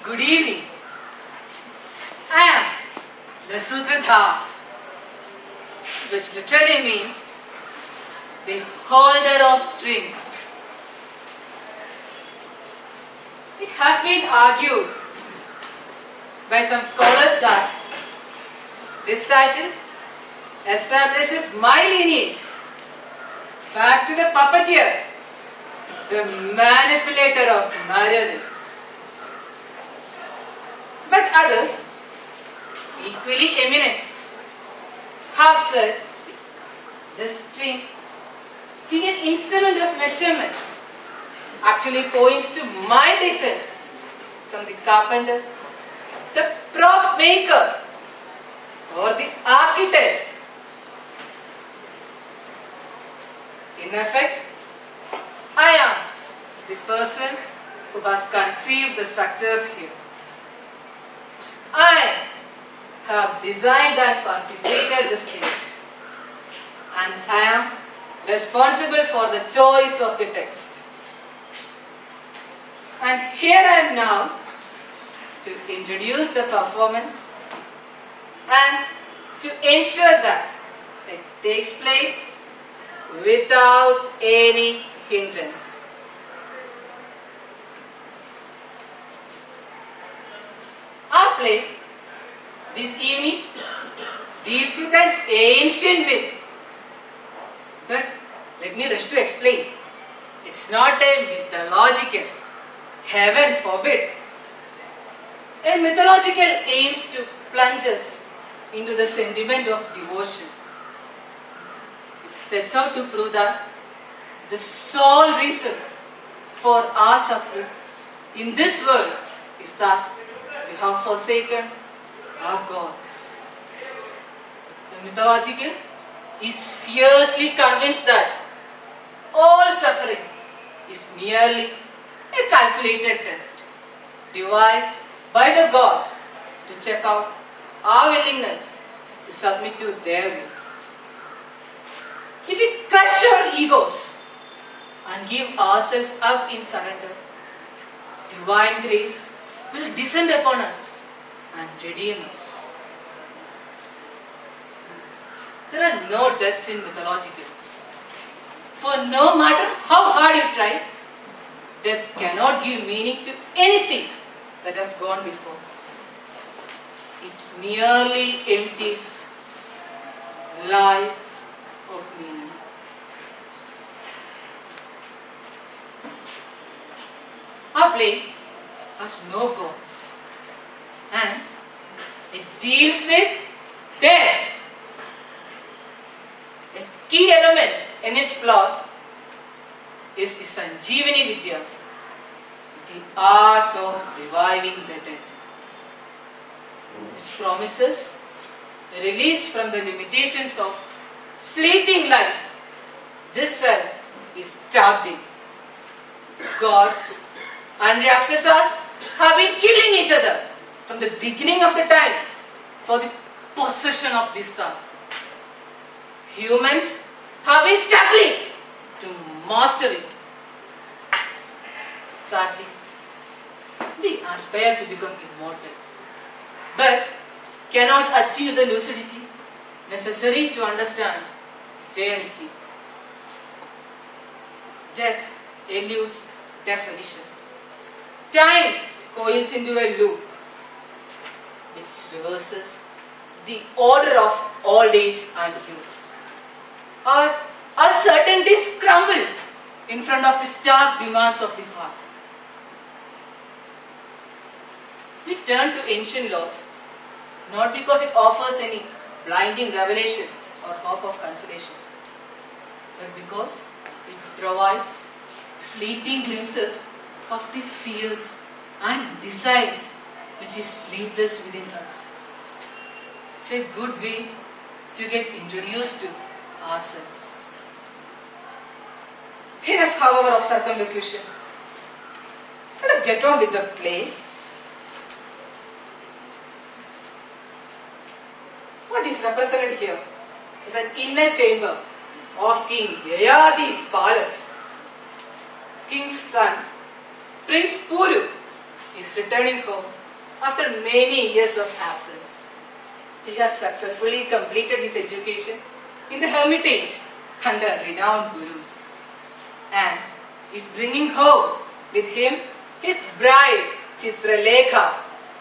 Good evening. I am the Sutradhar, which literally means the holder of strings. It has been argued by some scholars that this title establishes my lineage back to the puppeteer, the manipulator of marionettes. But others, equally eminent, have said this string, being an instrument of measurement, actually points to my descent from the carpenter, the prop maker, or the architect. In effect, I am the person who has conceived the structures here. I have designed and consecrated the stage, and I am responsible for the choice of the text. And here I am now to introduce the performance and to ensure that it takes place without any hindrance. Our play this evening deals with an ancient myth. But let me rush to explain. It's not a mythological, heaven forbid. A mythological aims to plunge us into the sentiment of devotion. It sets out to prove that the sole reason for our suffering in this world is that we have forsaken our gods. The mythological is fiercely convinced that all suffering is merely a calculated test devised by the gods to check out our willingness to submit to their will. If we crush our egos and give ourselves up in surrender, divine grace will descend upon us and redeem us. There are no deaths in mythologicals. For no matter how hard you try, death cannot give meaning to anything that has gone before. It merely empties life of meaning. Our play has no gods, and it deals with death. A key element in its plot is the Sanjeevani Vidya, the art of reviving the dead, which promises the release from the limitations of fleeting life. This self is trapped in. Gods and Rakshasas have been killing each other from the beginning of the time for the possession of this sun. Humans have been struggling to master it. Sadly, they aspire to become immortal, but cannot achieve the lucidity necessary to understand eternity. Death eludes definition. Time coils into a loop which reverses the order of old age and youth. Our certainties crumble in front of the stark demands of the heart. We turn to ancient law not because it offers any blinding revelation or hope of consolation, but because it provides fleeting glimpses of the fears and desires which is sleepless within us. It's a good way to get introduced to ourselves. Enough, however, of circumlocution. Let us get on with the play. What is represented here is an inner chamber of King Yayati's palace. King's son, Prince Puru, is returning home after many years of absence. He has successfully completed his education in the hermitage under renowned gurus and is bringing home with him his bride Chitralekha,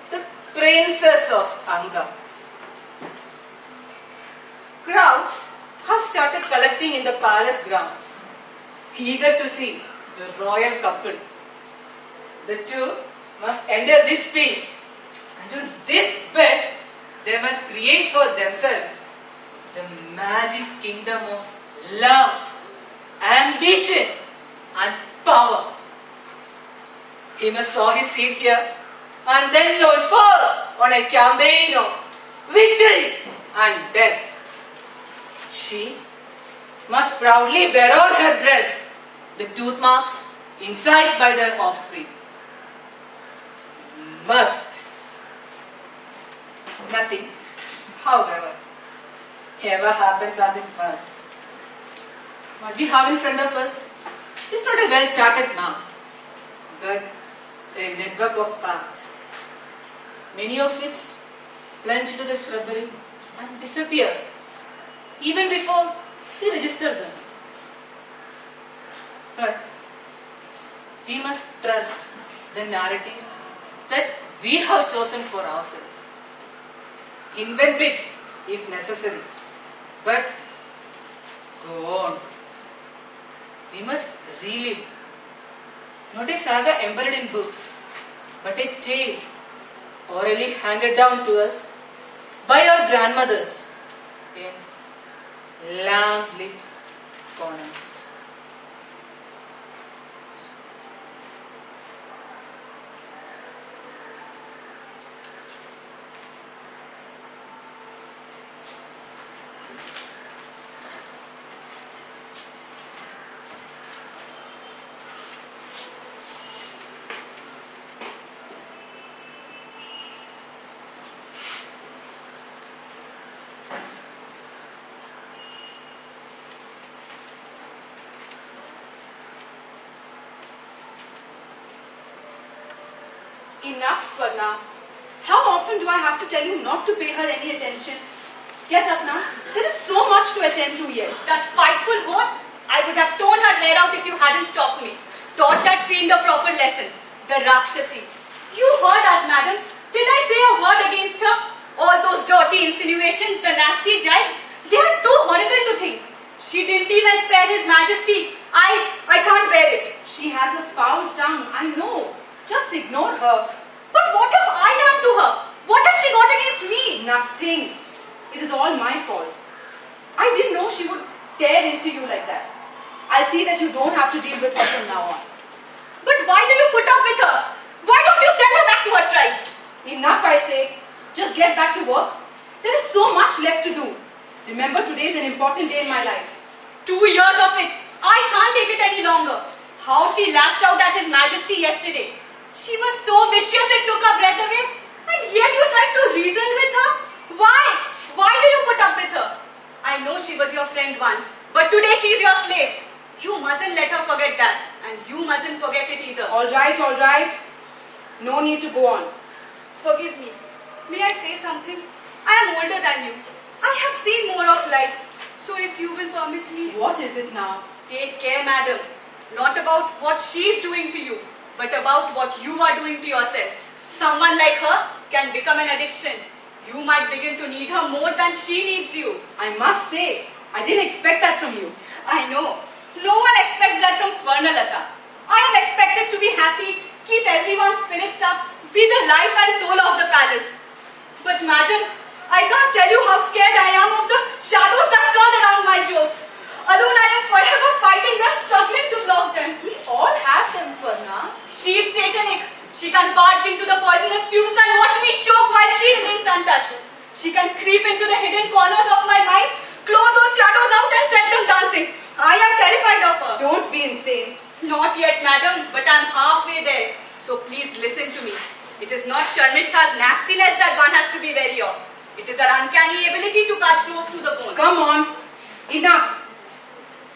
the princess of Anga. Crowds have started collecting in the palace grounds, eager to see the royal couple. The two must enter this space, and on this bed they must create for themselves the magic kingdom of love, ambition and power. He must sow his seed here and then launch forth on a campaign of victory and death. She must proudly bear on her breast the tooth marks incised by their offspring. Must. Nothing, however, ever happens as it must. What we have in front of us is not a well-charted map, but a network of paths, many of which plunge into the shrubbery and disappear even before we register them. But we must trust the narratives that we have chosen for ourselves. Invent bits if necessary, but go on. We must relive not a saga embedded in books, but a tale orally handed down to us by our grandmothers in lamp-lit corners. Enough, Swarna. How often do I have to tell you not to pay her any attention? Get up now. There is so much to attend to yet. That spiteful whore! I would have torn her hair out if you hadn't stopped me. Taught that fiend a proper lesson. The Rakshasi. You heard us, madam. Did I say a word against her? All those dirty insinuations, the nasty jibes, they are too horrible to think. She didn't even spare His Majesty. I can't bear it. She has a foul tongue, I know. Just ignore her. But what have I done to her? What has she got against me? Nothing. It is all my fault. I didn't know she would tear into you like that. I'll see that you don't have to deal with her from now on. But why do you put up with her? Why don't you send her back to her tribe? Enough, I say. Just get back to work. There is so much left to do. Remember, today is an important day in my life. 2 years of it. I can't take it any longer. How she lashed out at His Majesty yesterday. She was so vicious it took her breath away. And yet you tried to reason with her? Why? Why do you put up with her? I know she was your friend once, but today she is your slave. You mustn't let her forget that. And you mustn't forget it either. All right, all right. No need to go on. Forgive me. May I say something? I am older than you. I have seen more of life. So if you will permit me... What is it now? Take care, madam. Not about what she's doing to you, but about what you are doing to yourself. Someone like her can become an addiction. You might begin to need her more than she needs you. I must say, I didn't expect that from you. I know. No one expects that from Swarnalata. I am expected to be happy, keep everyone's spirits up, be the life and soul of the palace. But madam, I can't tell you how scared I am of the shadows that curl around my jokes. Alone I am forever fighting them, struggling to block them. We all have them, Swarna. She is satanic. She can barge into the poisonous fumes and watch me choke while she remains untouched. She can creep into the hidden corners of my mind, claw those shadows out and set them dancing. I am terrified of her. Don't be insane. Not yet, madam, but I am halfway there. So please listen to me. It is not Sharmishta's nastiness that one has to be wary of. It is her uncanny ability to cut close to the bone. Come on. Enough.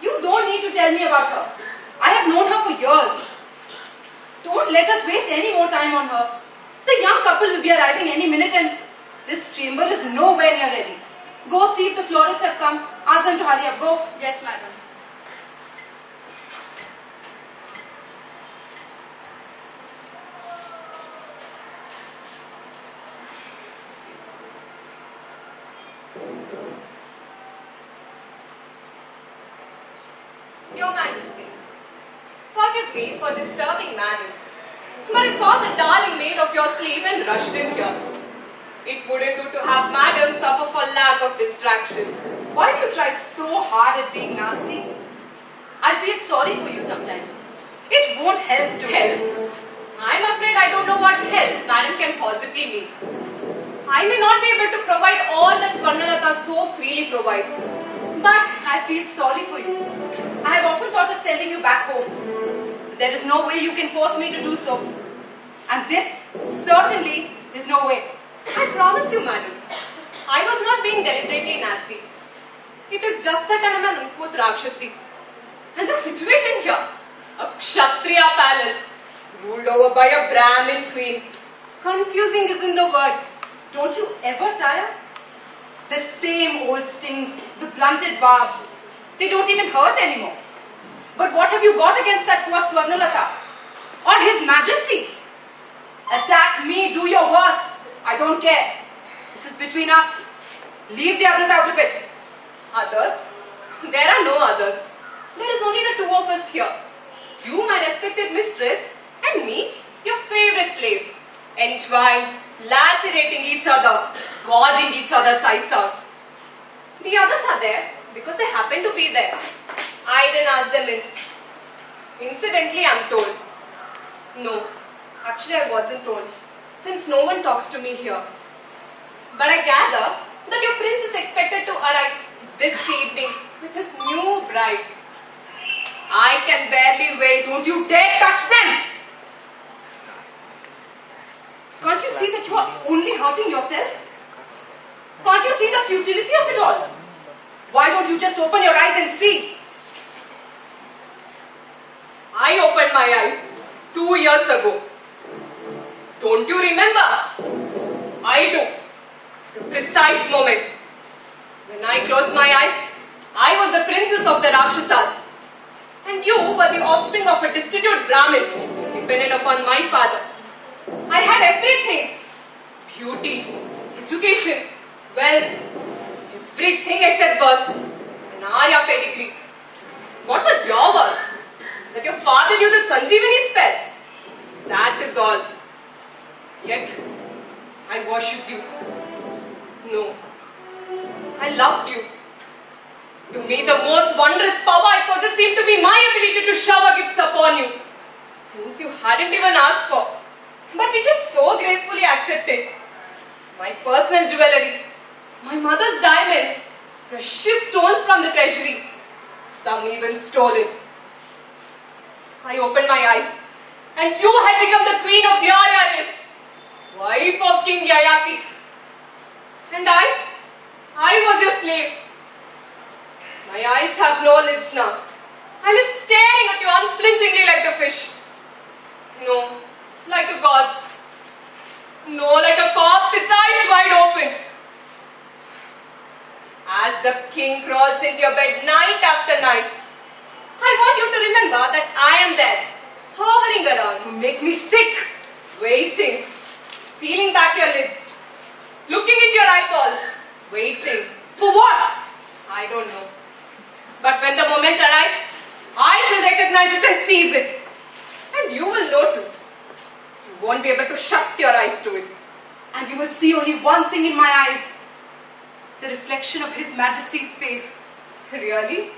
You don't need to tell me about her. I have known her for years. Don't let us waste any more time on her. The young couple will be arriving any minute and this chamber is nowhere near ready. Go see if the florists have come. Ask them to hurry up. Go. Yes, madam. Your Majesty, forgive me for disturbing madam, but I saw the darling maid of your sleeve and rushed in here. It wouldn't do to have madam suffer for lack of distraction. Why do you try so hard at being nasty? I feel sorry for you sometimes. It won't help to Help? I'm afraid I don't know what help madam can possibly mean. I may not be able to provide all that Swarnalata so freely provides. But I feel sorry for you. I have often thought of sending you back home. There is no way you can force me to do so. And this certainly is no way. I promise you, madam, I was not being deliberately nasty. It is just that I am an uncouth Rakshasi. And the situation here, a Kshatriya palace, ruled over by a Brahmin queen. Confusing isn't the word. Don't you ever tire? The same old stings, the blunted barbs. They don't even hurt anymore. But what have you got against that poor Swarnalata? Or His Majesty? Attack me, do your worst. I don't care. This is between us. Leave the others out of it. Others? There are no others. There is only the two of us here. You, my respected mistress, and me, your favorite slave. Entwined, lacerating each other, gouging each other's eyes out. The others are there because they happen to be there. I didn't ask them in. Incidentally, I'm told. No, actually I wasn't told, since no one talks to me here. But I gather that your prince is expected to arrive this evening with his new bride. I can barely wait. Don't you dare touch them! Can't you see that you are only hurting yourself? Can't you see the futility of it all? Why don't you just open your eyes and see? I opened my eyes 2 years ago. Don't you remember? I do. The precise moment. When I closed my eyes, I was the princess of the Rakshasas. And you were the offspring of a destitute Brahmin, dependent upon my father. I had everything. Beauty, education, wealth, everything except birth. An Arya pedigree. What was your worth? That your father knew the Sanjeevani spell. That is all. Yet, I worshipped you. No, I loved you. To me, the most wondrous power I possess seemed to be my ability to shower gifts upon you. Things you hadn't even asked for, but which is so gracefully accepted. My personal jewelry, my mother's diamonds, precious stones from the treasury, some even stolen. I opened my eyes, and you had become the queen of the Arya race, wife of King Yayati. And I was your slave. My eyes have no lids now. I live staring at you unflinchingly like the fish. No, like the gods. No, like a corpse, its eyes wide open. As the king crawls into your bed night after night, I want you to remember that I am there, hovering around, You make me sick. waiting, peeling back your lids, looking at your eyeballs, waiting. For what? I don't know. But when the moment arrives, I shall recognize it and seize it. And you will know too. You won't be able to shut your eyes to it. And you will see only one thing in my eyes. The reflection of His Majesty's face. Really?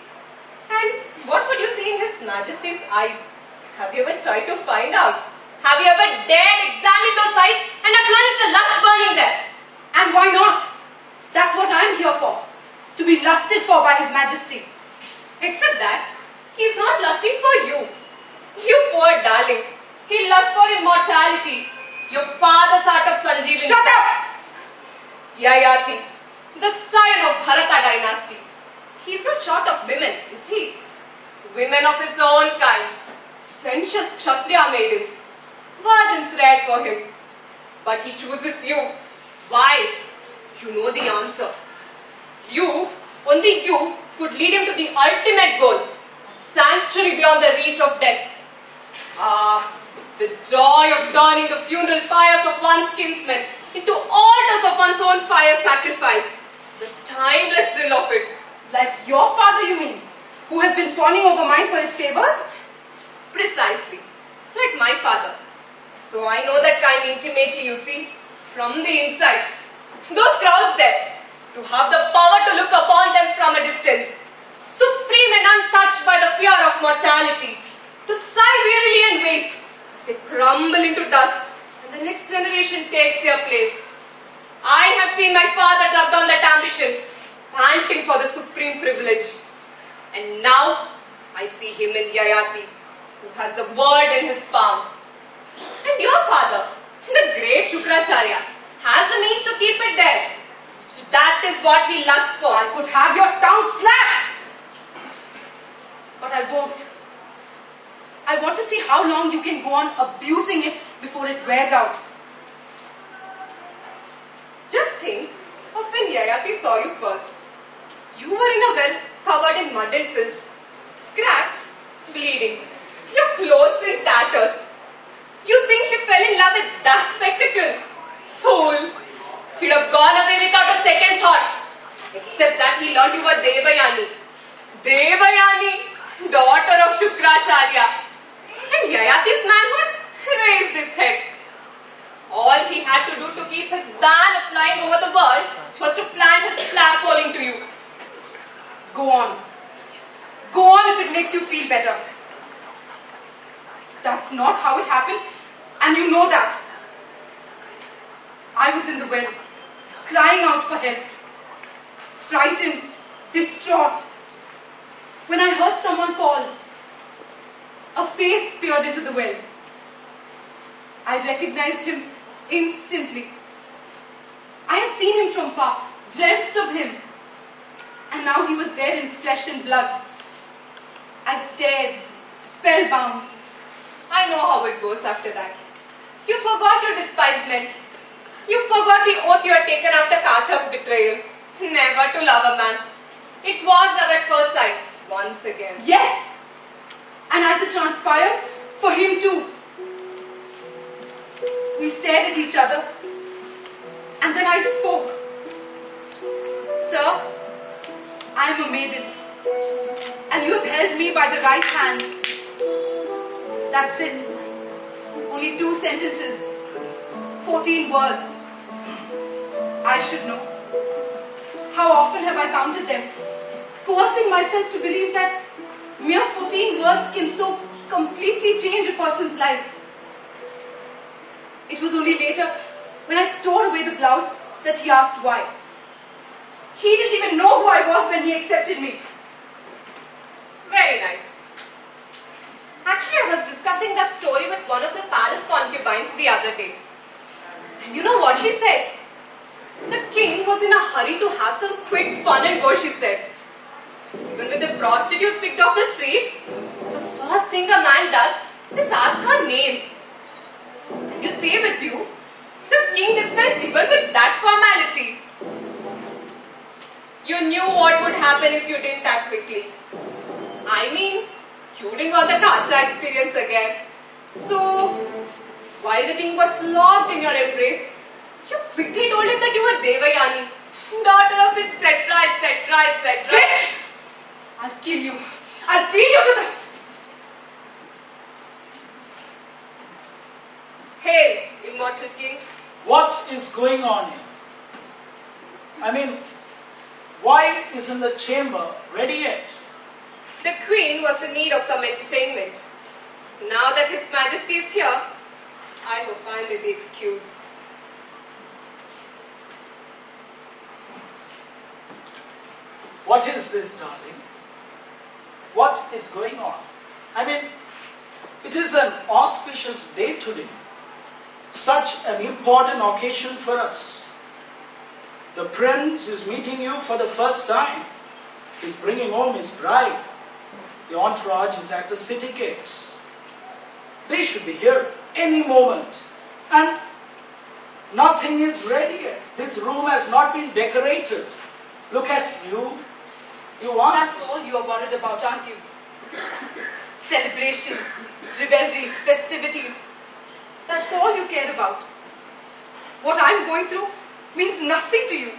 And what would you see in His Majesty's eyes? Have you ever tried to find out? Have you ever dared examine those eyes and acknowledge the lust burning there? And why not? That's what I'm here for. To be lusted for by His Majesty. Except that, He's not lusting for you. You poor darling. He lusts for immortality. Your father's heart of Sanjeevani. Shut up! Yayati, the scion of Bharata dynasty. He's not short of women, is he? Women of his own kind. Sensuous Kshatriya maidens. Virgins reared for him. But he chooses you. Why? You know the answer. You, only you, could lead him to the ultimate goal. A sanctuary beyond the reach of death. Ah, the joy of turning the funeral fires of one's kinsmen into altars of one's own fire sacrifice. The timeless thrill of it. Like your father, you mean? Who has been fawning over mine for his favors? Precisely. Like my father. So I know that kind intimately, you see, from the inside. Those crowds there, to have the power to look upon them from a distance, supreme and untouched by the fear of mortality, to sigh wearily and wait as they crumble into dust and the next generation takes their place. I have seen my father drug down that ambition, panting for the supreme privilege. And now I see him in Yayati, who has the world in his palm. And your father, the great Shukracharya, has the means to keep it there. That is what he lusts for. I could have your tongue slashed! But I won't. I want to see how long you can go on abusing it before it wears out. Just think of when Yayati saw you first. You were in a well covered in mud and filth, scratched, bleeding, your clothes in tatters. You think he fell in love with that spectacle? Fool! He'd have gone away without a second thought. Except that he learned you were Devayani. Devayani, daughter of Shukracharya. And Yayati's manhood raised its head. All he had to do to keep his ban of flying over the world was to plant his flagpole into you. Go on. Go on if it makes you feel better. That's not how it happened, and you know that. I was in the well, crying out for help, frightened, distraught, when I heard someone call. A face peered into the well. I recognized him instantly. I had seen him from far, dreamt of him, and now he was there in flesh and blood. I stared, spellbound. I know how it goes after that. You forgot your despise men. You forgot the oath you had taken after Kacha's betrayal. Never to love a man. It was love at first sight, once again. Yes! And as it transpired, for him too. We stared at each other, and then I spoke. Sir, I am a maiden, and you have held me by the right hand. That's it. Only 2 sentences, 14 words. I should know. How often have I counted them, coercing myself to believe that mere 14 words can so completely change a person's life. It was only later, when I tore away the blouse, that he asked why. He didn't even know who I was when he accepted me. Very nice. Actually, I was discussing that story with one of the palace concubines the other day. And you know what she said? The king was in a hurry to have some quick fun and go, she said. Even with the prostitutes picked off the street, the first thing a man does is ask her name. And you say with you, the king dispensed even with that formality. You knew what would happen if you didn't act quickly. I mean, You didn't want the Kacha experience again. So, while the king was locked in your embrace, you quickly told him that you were Devayani, daughter of etc., etc., etc. Bitch! I'll kill you. I'll feed you to the... Hail, immortal king. What is going on here? I mean, why isn't the chamber ready yet? The queen was in need of some entertainment. Now that His Majesty is here, I hope I may be excused. What is this, darling? What is going on? I mean, it is an auspicious day today. Such an important occasion for us. The prince is meeting you for the first time. He's bringing home his bride. The entourage is at the city gates. They should be here any moment. And nothing is ready yet. His room has not been decorated. Look at you. You want... That's all you are worried about, aren't you? Celebrations, revelries, festivities. That's all you care about. What I'm going through means nothing to you.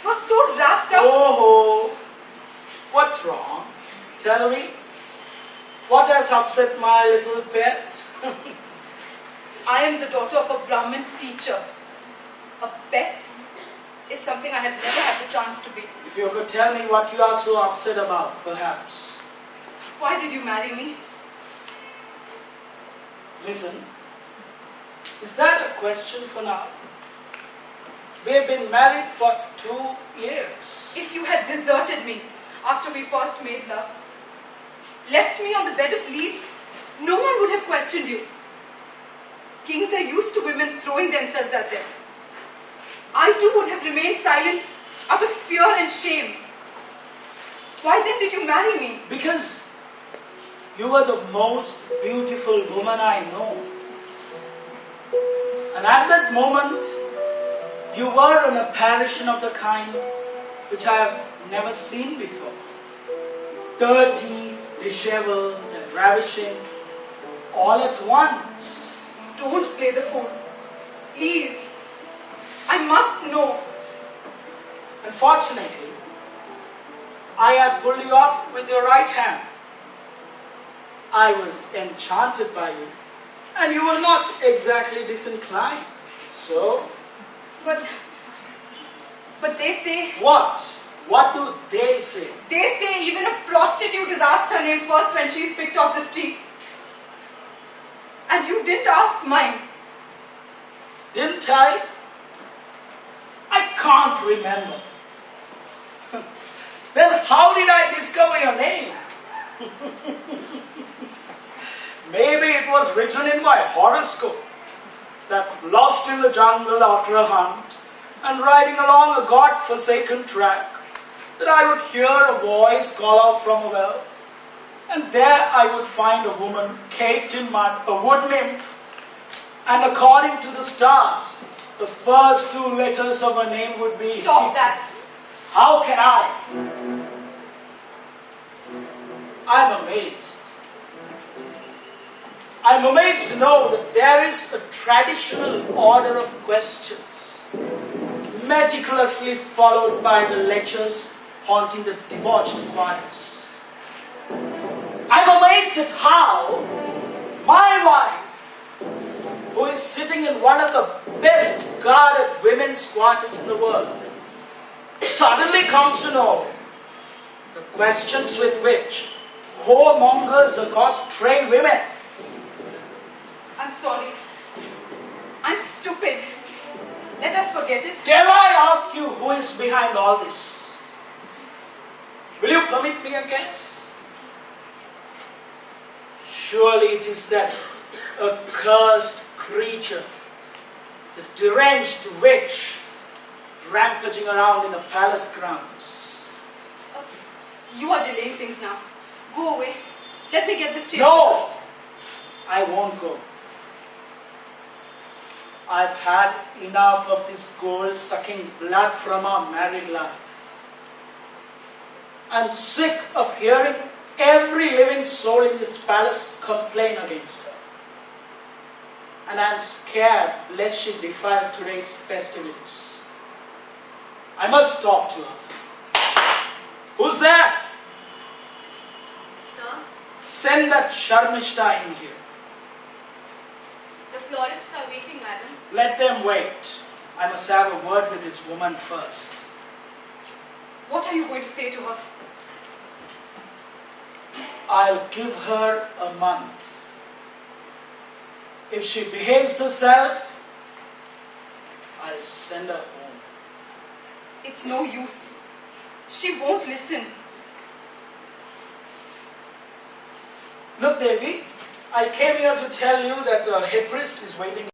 You're so wrapped up... Oh, what's wrong? Tell me. What has upset my little pet? I am the daughter of a Brahmin teacher. A pet is something I have never had the chance to be. If you could tell me what you are so upset about, perhaps. Why did you marry me? Listen, is that a question for now? We've been married for 2 years. If you had deserted me after we first made love, left me on the bed of leaves, no one would have questioned you. Kings are used to women throwing themselves at them. I too would have remained silent out of fear and shame. Why then did you marry me? Because you were the most beautiful woman I know. And at that moment, you were an apparition of the kind which I have never seen before. Dirty, disheveled, and ravishing, all at once. Don't play the fool. Please. I must know. Unfortunately, I had pulled you up with your right hand. I was enchanted by you, and you were not exactly disinclined. So, But they say... what? What do they say? They say even a prostitute is asked her name first when she's picked off the street. And you didn't ask mine. Didn't I? I can't remember. Then how did I discover your name? Maybe it was written in my horoscope that lost in the jungle after a hunt and riding along a God-forsaken track, that I would hear a voice call out from a well, and there I would find a woman caked in mud, a wood nymph, and according to the stars, the first 2 letters of her name would be... Stop that. How can I? I'm amazed. I'm amazed to know that there is a traditional order of questions, meticulously followed by the lectures haunting the debauched choirs. I'm amazed at how my wife, who is sitting in one of the best guarded women's quarters in the world, suddenly comes to know the questions with which whoremongers accost stray women. I'm sorry. I'm stupid. Let us forget it. Dare I ask you who is behind all this? Will you permit me a guess? Surely it is that accursed creature, the deranged witch, rampaging around in the palace grounds. You are delaying things now. Go away. Let me get this to you. No! I won't go. I've had enough of this gold sucking blood from our married life. I'm sick of hearing every living soul in this palace complain against her. And I'm scared lest she defile today's festivities. I must talk to her. Who's there? Sir, Send that Sharmishta in here. the florists are waiting, madam. Let them wait. I must have a word with this woman first. What are you going to say to her? I'll give her a month. If she behaves herself, I'll send her home. It's no use. She won't listen. Look, Devi, I came here to tell you that the head priest is waiting.